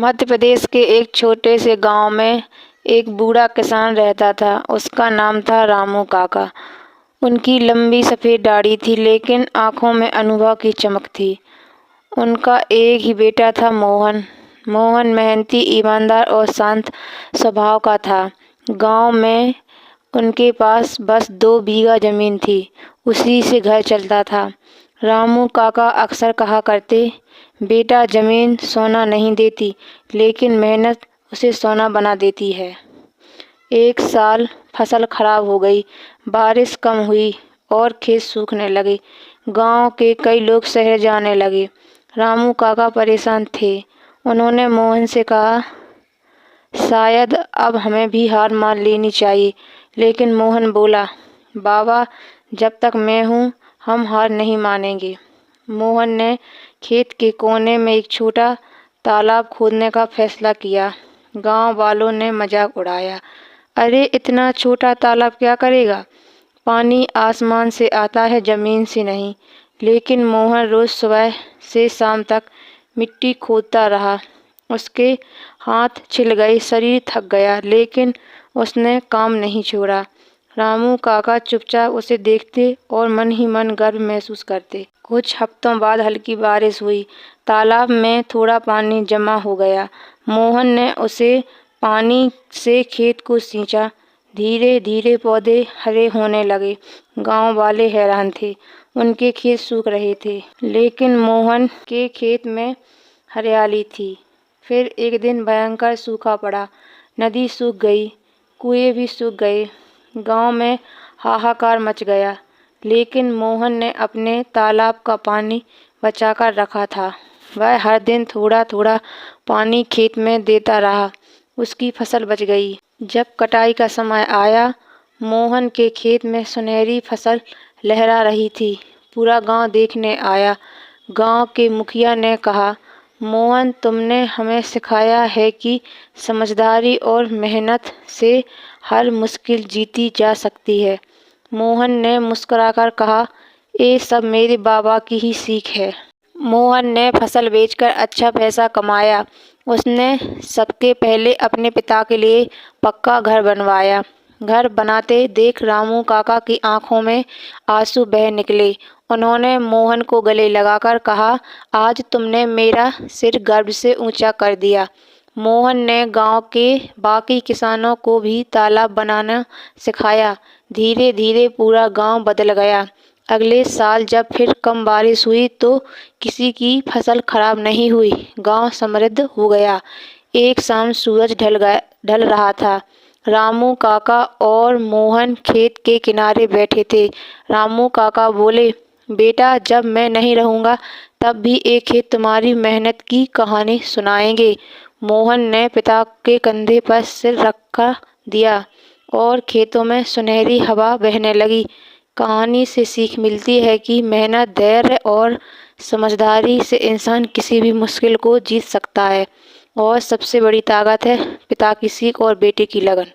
मध्य प्रदेश के एक छोटे से गांव में एक बूढ़ा किसान रहता था। उसका नाम था रामू काका। उनकी लंबी सफ़ेद दाढ़ी थी, लेकिन आँखों में अनुभव की चमक थी। उनका एक ही बेटा था, मोहन। मोहन मेहनती, ईमानदार और शांत स्वभाव का था। गांव में उनके पास बस 2 बीघा ज़मीन थी, उसी से घर चलता था। रामू काका अक्सर कहा करते, बेटा, ज़मीन सोना नहीं देती, लेकिन मेहनत उसे सोना बना देती है। एक साल फसल खराब हो गई, बारिश कम हुई और खेत सूखने लगे। गांव के कई लोग शहर जाने लगे। रामू काका परेशान थे। उन्होंने मोहन से कहा, शायद अब हमें भी हार मान लेनी चाहिए। लेकिन मोहन बोला, बाबा, जब तक मैं हूँ, हम हार नहीं मानेंगे। मोहन ने खेत के कोने में एक छोटा तालाब खोदने का फैसला किया। गांव वालों ने मजाक उड़ाया, अरे, इतना छोटा तालाब क्या करेगा? पानी आसमान से आता है, ज़मीन से नहीं। लेकिन मोहन रोज़ सुबह से शाम तक मिट्टी खोदता रहा। उसके हाथ छिल गए, शरीर थक गया, लेकिन उसने काम नहीं छोड़ा। रामू काका चुपचाप उसे देखते और मन ही मन गर्व महसूस करते। कुछ हफ्तों बाद हल्की बारिश हुई। तालाब में थोड़ा पानी जमा हो गया। मोहन ने उसे पानी से खेत को सींचा। धीरे धीरे पौधे हरे होने लगे। गांव वाले हैरान थे। उनके खेत सूख रहे थे, लेकिन मोहन के खेत में हरियाली थी। फिर एक दिन भयंकर सूखा पड़ा। नदी सूख गई, कुएं भी सूख गए। गांव में हाहाकार मच गया, लेकिन मोहन ने अपने तालाब का पानी बचाकर रखा था। वह हर दिन थोड़ा थोड़ा पानी खेत में देता रहा। उसकी फसल बच गई। जब कटाई का समय आया, मोहन के खेत में सुनहरी फसल लहरा रही थी। पूरा गांव देखने आया। गांव के मुखिया ने कहा, मोहन, तुमने हमें सिखाया है कि समझदारी और मेहनत से हर मुश्किल जीती जा सकती है। मोहन ने मुस्कुराकर कहा, ये सब मेरे बाबा की ही सीख है। मोहन ने फसल बेचकर अच्छा पैसा कमाया। उसने सबके पहले अपने पिता के लिए पक्का घर बनवाया। घर बनाते देख रामू काका की आंखों में आंसू बह निकले। उन्होंने मोहन को गले लगाकर कहा, आज तुमने मेरा सिर गर्व से ऊंचा कर दिया। मोहन ने गांव के बाकी किसानों को भी तालाब बनाना सिखाया। धीरे धीरे पूरा गांव बदल गया। अगले साल जब फिर कम बारिश हुई तो किसी की फसल खराब नहीं हुई। गांव समृद्ध हो गया। एक शाम सूरज ढल रहा था। रामू काका और मोहन खेत के किनारे बैठे थे। रामू काका बोले, बेटा, जब मैं नहीं रहूँगा तब भी एक खेत तुम्हारी मेहनत की कहानी सुनाएंगे। मोहन ने पिता के कंधे पर सिर रखा दिया और खेतों में सुनहरी हवा बहने लगी। कहानी से सीख मिलती है कि मेहनत, धैर्य और समझदारी से इंसान किसी भी मुश्किल को जीत सकता है। और सबसे बड़ी ताकत है पिता की सीख और बेटे की लगन।